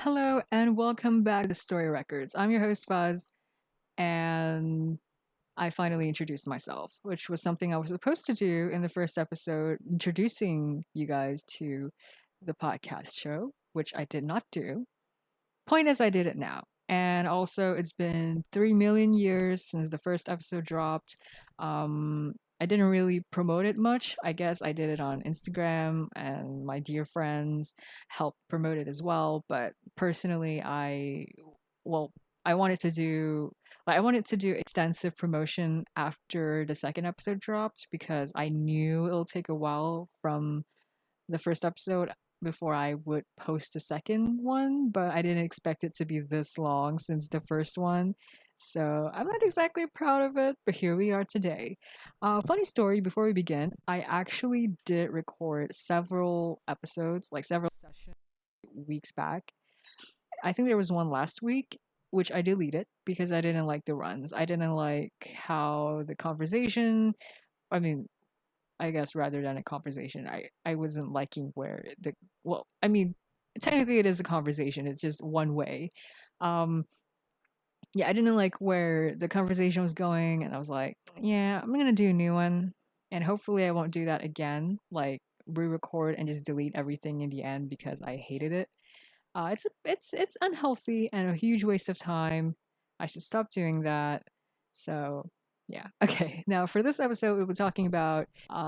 Hello and welcome back to the Story Records. I'm your host Fuzz, and I finally introduced myself, which was something I was supposed to do in the first episode, introducing you guys to the podcast show, which I did not do. Point is, I did it now. And also, it's been 3 million years since the first episode dropped. I didn't really promote it much. I guess I did it on Instagram, and my dear friends helped promote it as well. But personally, well, I wanted to do. I wanted to do extensive promotion after the second episode dropped because I knew it'll take a while from the first episode before I would post the second one, but I didn't expect it to be this long since the first one. So I'm not exactly proud of it, but here we are today. Funny story before we begin, I actually did record several episodes, like several sessions weeks back. I think there was one last week, which I deleted because I didn't like the runs. I didn't like how the conversation, I mean, I guess rather than a conversation. I wasn't liking where the well, I mean, technically it is a conversation. It's just one way. Um yeah, I didn't like where the conversation was going and I was like, yeah, I'm going to do a new one and hopefully I won't do that again, like re-record and just delete everything in the end because I hated it. It's unhealthy and a huge waste of time. I should stop doing that. So yeah. Okay. Now for this episode, we'll be talking about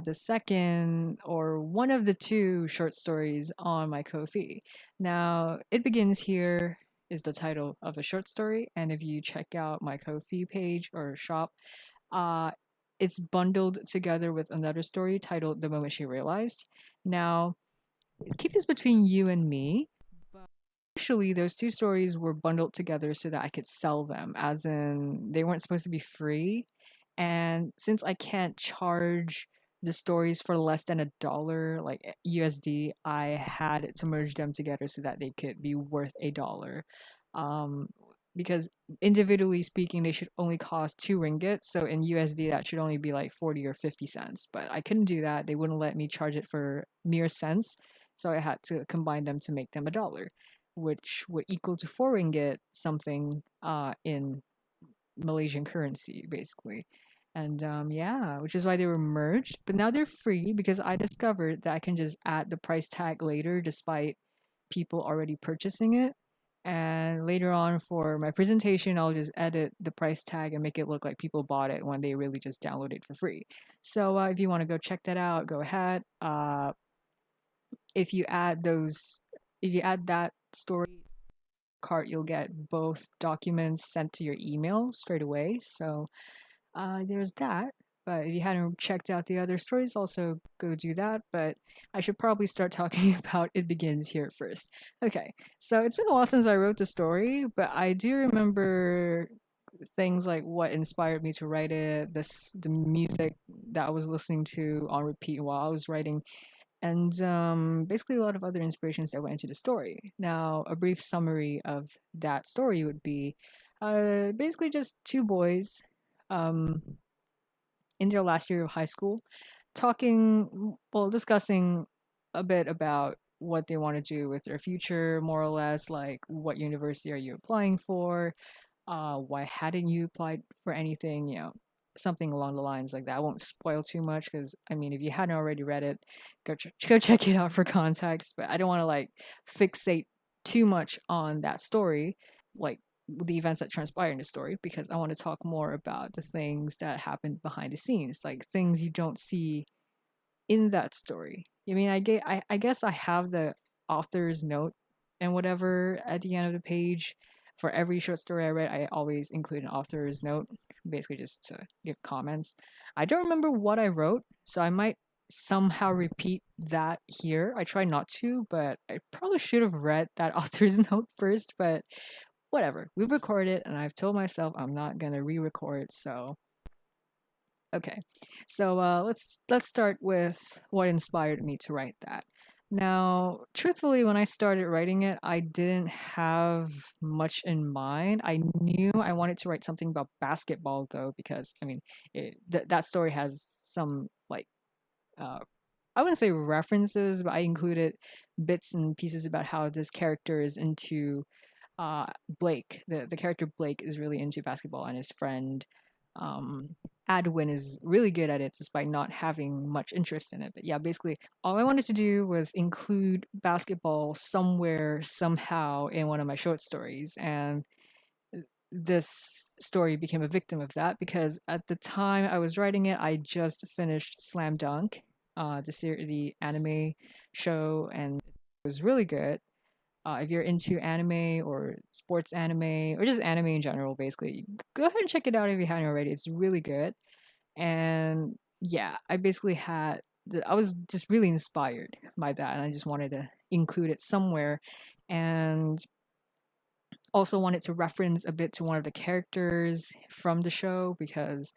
the second or one of the two short stories on my Ko-fi. Now it begins here is the title of the short story, and if you check out my Ko-fi page or shop, uh, it's bundled together with another story titled "The Moment She Realized." Now keep this between you and me. Initially, those two stories were bundled together so that I could sell them, as in they weren't supposed to be free. And since I can't charge the stories for less than $1, like USD, I had to merge them together so that they could be worth $1. Um, because individually speaking, they should only cost 2 ringgit. So in USD, that should only be like 40 or 50 cents. But I couldn't do that. They wouldn't let me charge it for mere cents. So I had to combine them to make them $1, which would equal to 4 ringgit something in Malaysian currency, basically. And yeah, which is why they were merged. But now they're free because I discovered that I can just add the price tag later despite people already purchasing it. And later on for my presentation, I'll just edit the price tag and make it look like people bought it when they really just downloaded it for free. So if you want to go check that out, go ahead. If you add those, if you add that story cart, you'll get both documents sent to your email straight away. So there's that. But if you hadn't checked out the other stories, also go do that. But I should probably start talking about It Begins here first. Okay, so it's been a while since I wrote the story, but I do remember things like what inspired me to write it, the music that I was listening to on repeat while I was writing, and basically a lot of other inspirations that went into the story. Now, a brief summary of that story would be basically just two boys um, in their last year of high school discussing a bit about what they want to do with their future, more or less, like what university are you applying for, why hadn't you applied for anything, something along the lines like that. I won't spoil too much because I mean, if you hadn't already read it, go check it out for context. But I don't want to like fixate too much on that story, like the events that transpire in the story, because I want to talk more about the things that happened behind the scenes, like things you don't see in that story. I mean, I guess I have the author's note and whatever at the end of the page. For every short story I read, I always include an author's note, basically just to give comments. I don't remember what I wrote, so I might somehow repeat that here. I try not to, but I probably should have read that author's note first, but whatever. We've recorded, and I've told myself I'm not gonna re-record, so okay. So let's start with what inspired me to write that. Now, truthfully, when I started writing it, I didn't have much in mind. I knew I wanted to write something about basketball, though, because I mean, that story has some like uh, I wouldn't say references, but I included bits and pieces about how this character is into Blake. The character Blake is really into basketball, and his friend um, Adwin is really good at it despite not having much interest in it. But yeah, basically, all I wanted to do was include basketball somewhere, somehow in one of my short stories. And this story became a victim of that because at the time I was writing it, I just finished Slam Dunk, the anime show, and it was really good. If you're into anime or sports anime or just anime in general, basically, go ahead and check it out if you haven't already. It's really good. And yeah, I basically I was just really inspired by that, and I just wanted to include it somewhere. And also wanted to reference a bit to one of the characters from the show because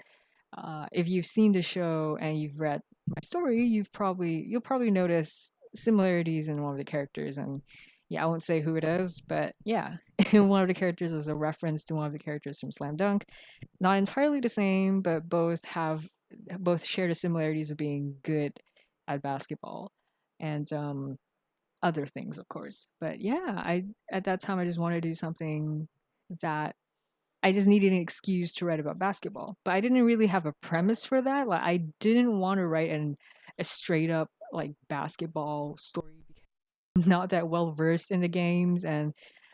if you've seen the show and you've read my story, you'll probably notice similarities in one of the characters. And yeah, I won't say who it is, but yeah, one of the characters is a reference to one of the characters from Slam Dunk. Not entirely the same, but both share the similarities of being good at basketball and other things, of course. But yeah, I at that time I just wanted to do something that I just needed an excuse to write about basketball. But I didn't really have a premise for that. Like I didn't want to write a straight up like basketball story because I'm not that well versed in the games, and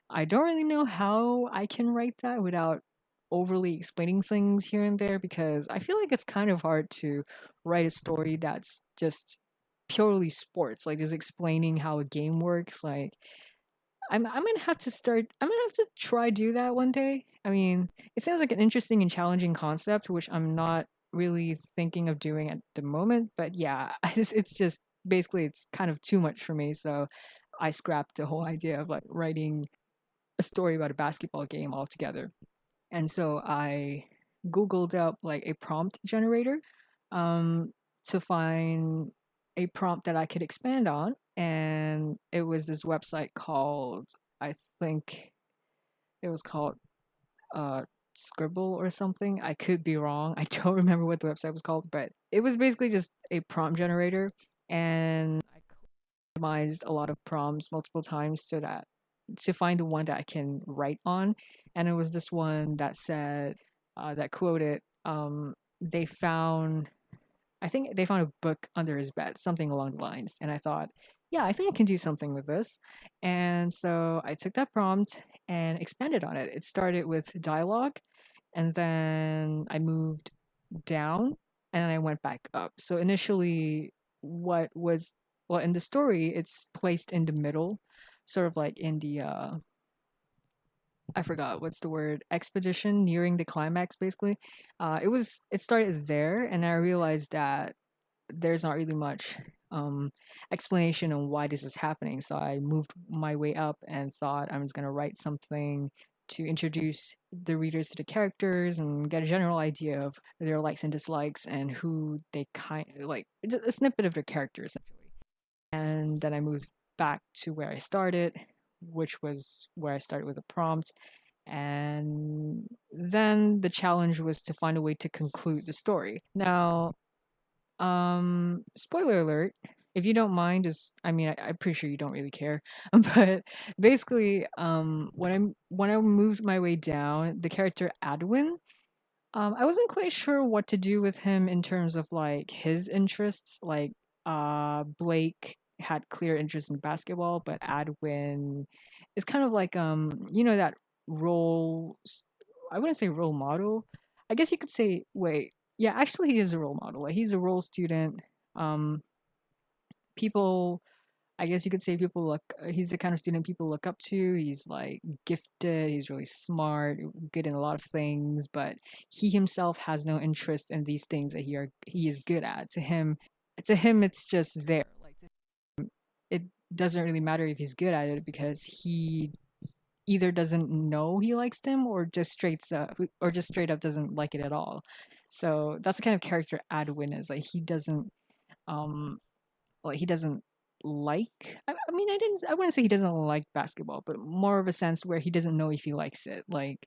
I don't really know how I can write that without overly explaining things here and there because I feel like it's kind of hard to write a story that's just purely sports, like just explaining how a game works. Like I'm gonna have to start. I'm gonna have to try do that one day. I mean, it sounds like an interesting and challenging concept, which I'm not really thinking of doing at the moment. But yeah, it's just basically it's kind of too much for me. So I scrapped the whole idea of like writing a story about a basketball game altogether. And so I Googled up like a prompt generator um, to find a prompt that I could expand on. And it was this website called, I think it was called uh, Scribble or something. I could be wrong. I don't remember what the website was called, but it was basically just a prompt generator. And I customized a lot of prompts multiple times so that to find the one that I can write on. And it was this one that said, that quoted, they found I think they found a book under his bed, something along the lines. And I thought, yeah, I think I can do something with this. And so I took that prompt and expanded on it. It started with dialogue, and then I moved down, and then I went back up. So initially, what was, well, in the story, it's placed in the middle, sort of like in the, I forgot what's the word, expedition nearing the climax, basically. It started there, and I realized that there's not really much um, explanation on why this is happening. So I moved my way up and thought I was going to write something to introduce the readers to the characters and get a general idea of their likes and dislikes and who they kind like a snippet of their character essentially. And then I moved back to where I started, which was where I started with a prompt. And then the challenge was to find a way to conclude the story. Now, spoiler alert, if you don't mind, is I mean, I'm pretty sure you don't really care, but basically, when I moved my way down, the character Adwin, I wasn't quite sure what to do with him in terms of like his interests. Like, Blake had clear interest in basketball, but Adwin is kind of like that role. I wouldn't say role model. I guess you could say wait. Yeah, actually, he is a role model. Like he's a role student. Um, people, I guess you could say people look. He's the kind of student people look up to. He's like gifted. He's really smart, good in a lot of things. But he himself has no interest in these things that he is good at. To him, it's just there. Like it doesn't really matter if he's good at it because he either doesn't know he likes them or just straight up doesn't like it at all. So that's the kind of character Adwin is. Like um he doesn't like I mean I wouldn't say he doesn't like basketball, but more of a sense where he doesn't know if he likes it. Like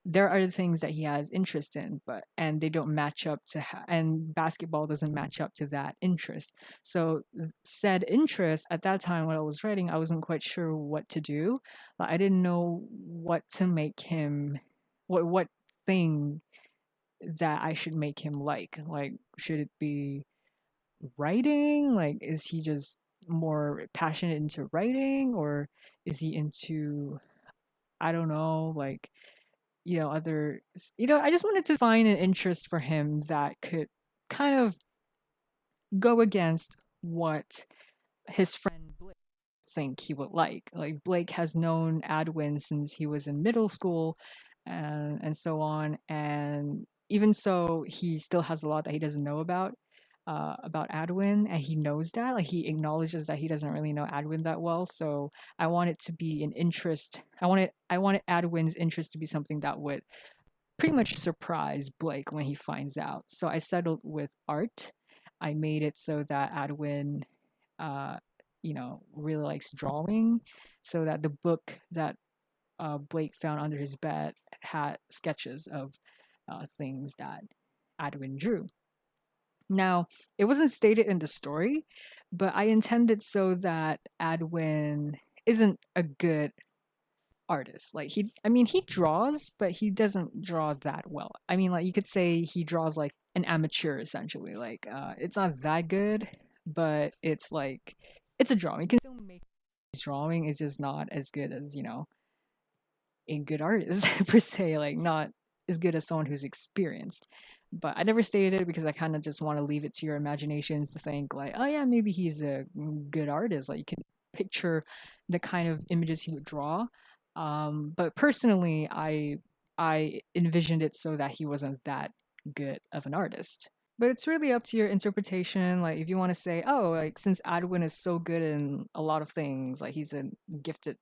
there are things that he has interest in, but and they don't match up to and basketball doesn't match up to that interest. So said interest at that time when I was writing, I wasn't quite sure what to do. I didn't know what to make him, what thing that I should make him like. Like, should it be writing? Like, is he just more passionate into writing, or is he into, I don't know, like, other, I just wanted to find an interest for him that could kind of go against what his friend Blake think he would like. Like, Blake has known Adwin since he was in middle school, and so on. And even so, he still has a lot that he doesn't know about Adwin, and he knows that. Like, he acknowledges that he doesn't really know Adwin that well. So I want it to be an interest. I wanted Adwin's interest to be something that would pretty much surprise Blake when he finds out. So I settled with art. I made it so that Adwin, uh, really likes drawing, so that the book that Blake found under his bed had sketches of things that Adwin drew. Now, it wasn't stated in the story, but I intended so that Adwin isn't a good artist. Like, he draws, but he doesn't draw that well. I mean, like, you could say he draws like an amateur essentially. Like, it's not that good, but it's like it's a drawing. You can still make his drawing. It's just not as good as, a good artist per se, like not as good as someone who's experienced. But I never stated it because I kind of just want to leave it to your imaginations to think like, oh yeah, maybe he's a good artist. Like, you can picture the kind of images he would draw. But personally, I envisioned it so that he wasn't that good of an artist. But it's really up to your interpretation. Like, if you want to say, oh, like, since Adwin is so good in a lot of things, like he's a gifted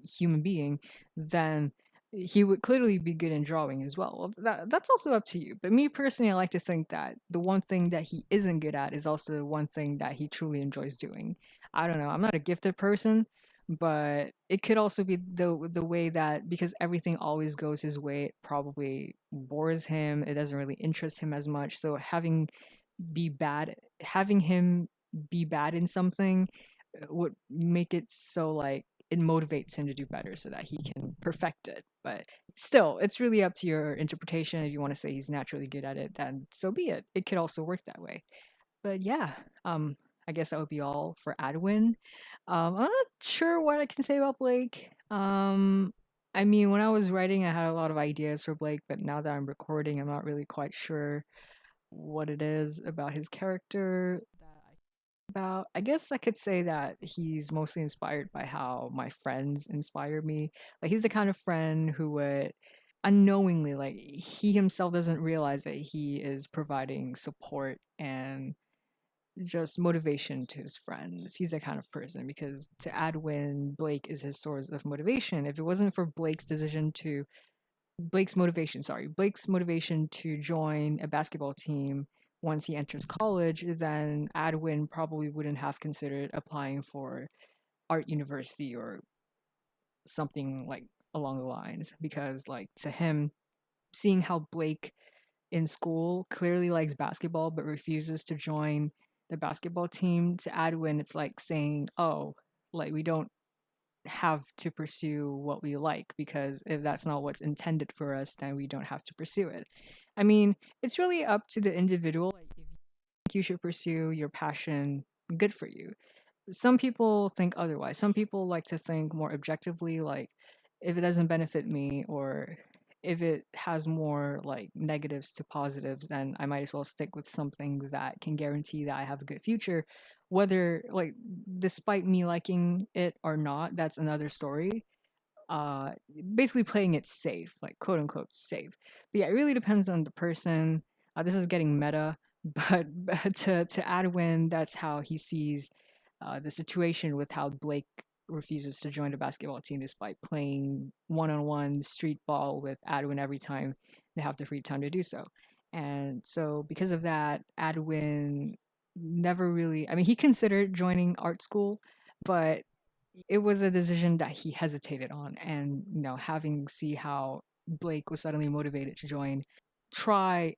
human being, then he would clearly be good in drawing as well. Well, that's also up to you. But me personally, I like to think that the one thing that he isn't good at is also the one thing that he truly enjoys doing. I don't know. I'm not a gifted person, but it could also be the way that because everything always goes his way, it probably bores him. It doesn't really interest him as much. So having him be bad in something would make it so like it motivates him to do better so that he can perfect it. But still, it's really up to your interpretation. If you want to say he's naturally good at it, then so be it. It could also work that way. But yeah, I guess that would be all for Adwin. I'm not sure what I can say about Blake. I mean, when I was writing, I had a lot of ideas for Blake, but now that I'm recording, I'm not really quite sure what it is about his character that I about. I guess I could say that he's mostly inspired by how my friends inspire me. Like, he's the kind of friend who would unknowingly, like, he himself doesn't realize that he is providing support and just motivation to his friends. He's that kind of person because to Adwin, Blake is his source of motivation. If it wasn't for Blake's motivation to join a basketball team once he enters college, then Adwin probably wouldn't have considered applying for art university or something like along the lines because like to him, seeing how Blake in school clearly likes basketball but refuses to join the basketball team, to Adwin it's like saying, oh, like we don't have to pursue what we like because if that's not what's intended for us, then we don't have to pursue it. I mean, it's really up to the individual. Like, if you think you should pursue your passion, good for you. Some people think otherwise. Some people like to think more objectively, like if it doesn't benefit me or if it has more like negatives to positives, then I might as well stick with something that can guarantee that I have a good future. Whether like despite me liking it or not, that's another story. Uh Basically playing it safe, like quote unquote safe. But yeah, it really depends on the person. This is getting meta, but to Adwin, that's how he sees the situation with how Blake refuses to join the basketball team despite playing one-on-one street ball with Adwin every time they have the free time to do so. And so because of that, Adwin never really, I mean, he considered joining art school, but it was a decision that he hesitated on. And having see how Blake was suddenly motivated to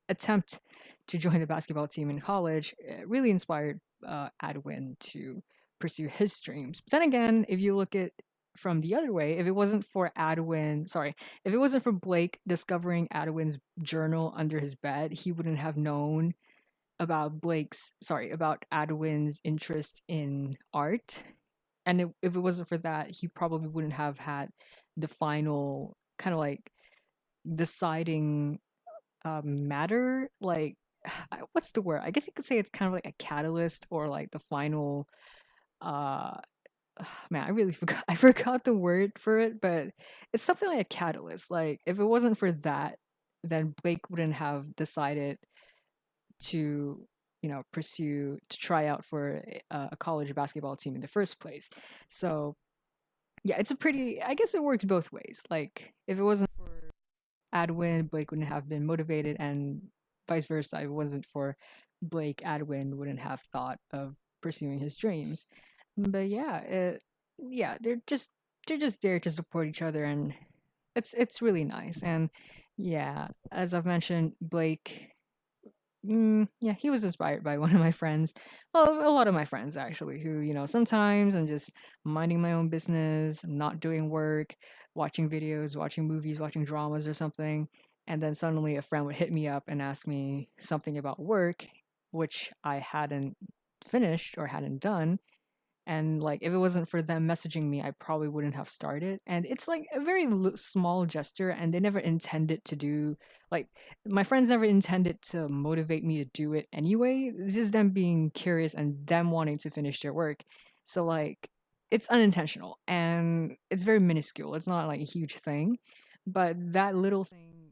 attempt to join the basketball team in college, it really inspired Adwin to pursue his dreams. But then again, if you look at from the other way, if it wasn't for Blake discovering Adwin's journal under his bed, he wouldn't have known about Adwin's interest in art. And if it wasn't for that, he probably wouldn't have had the final kind of like deciding matter. Like, what's the word? I guess you could say it's kind of like a catalyst or like the final. Uh, Man, I really forgot. I forgot the word for it, but it's something like a catalyst. Like, if it wasn't for that, then Blake wouldn't have decided to to try out for a college basketball team in the first place. So yeah, it's a pretty, I guess it works both ways. Like, if it wasn't for Adwin, Blake wouldn't have been motivated, and vice versa. If it wasn't for Blake, Adwin wouldn't have thought of pursuing his dreams. But yeah, they're just there to support each other, and it's really nice. And yeah, as I've mentioned, Blake, yeah, he was inspired by one of my friends. Well, a lot of my friends actually, who, sometimes I'm just minding my own business, not doing work, watching videos, watching movies, watching dramas or something. And then suddenly a friend would hit me up and ask me something about work, which I hadn't finished or hadn't done. And like, if it wasn't for them messaging me, I probably wouldn't have started. And it's like a very small gesture, and they never intended to do, like, my friends never intended to motivate me to do it anyway. This is them being curious and them wanting to finish their work. So like, it's unintentional and it's very minuscule. It's not like a huge thing, but that little thing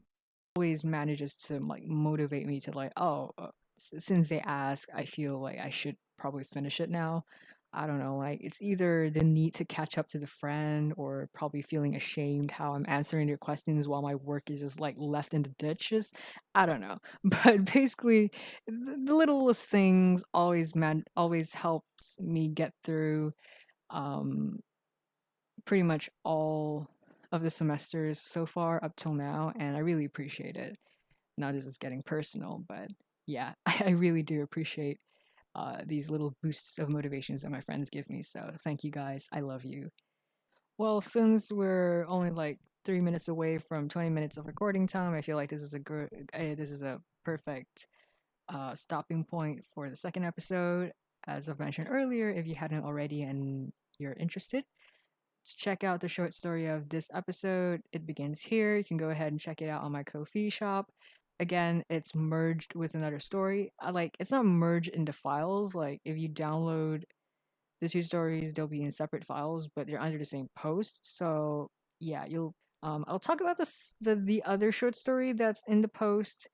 always manages to like motivate me to like, oh, since they ask, I feel like I should probably finish it now. I don't know, like, it's either the need to catch up to the friend or probably feeling ashamed how I'm answering their questions while my work is just like left in the ditches. I don't know. But basically, the littlest things always helps me get through um pretty much all of the semesters so far up till now, and I really appreciate it. Now this is getting personal, but yeah, I really do appreciate these little boosts of motivations that my friends give me. So thank you guys. I love you. Well, since we're only like 3 minutes away from 20 minutes of recording time, I feel like this is a perfect stopping point for the second episode. As I've mentioned earlier, if you hadn't already and you're interested, to check out the short story of this episode. It begins here. You can go ahead and check it out on my Ko-fi shop. Again, it's merged with another story. It's not merged into files. Like, if you download the two stories, they'll be in separate files, but they're under the same post. So yeah, you'll I'll talk about the other short story that's in the post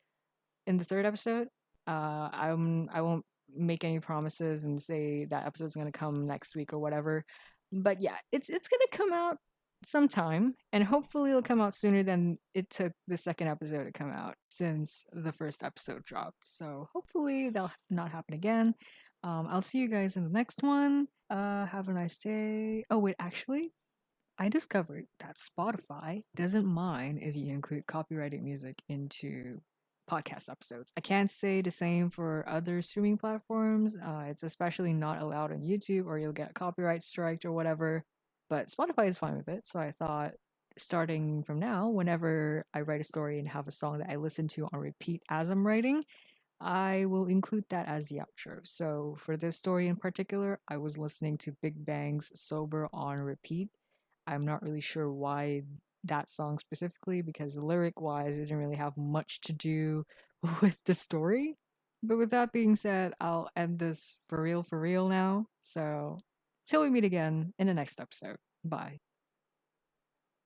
in the third episode. I won't make any promises and say that episode's gonna come next week or whatever. But yeah, it's gonna come out sometime, and hopefully it'll come out sooner than it took the second episode to come out since the first episode dropped. So hopefully that'll not happen again. I'll see you guys in the next one. Have a nice day. Oh wait, actually, I discovered that Spotify doesn't mind if you include copyrighted music into podcast episodes. I can't say the same for other streaming platforms. It's especially not allowed on YouTube, or you'll get copyright striked or whatever. But Spotify is fine with it. So I thought, starting from now, whenever I write a story and have a song that I listen to on repeat as I'm writing, I will include that as the outro. So for this story in particular, I was listening to Big Bang's Sober on repeat. I'm not really sure why that song specifically, because lyric wise, it didn't really have much to do with the story. But with that being said, I'll end this for real now. So till we meet again in the next episode. Bye.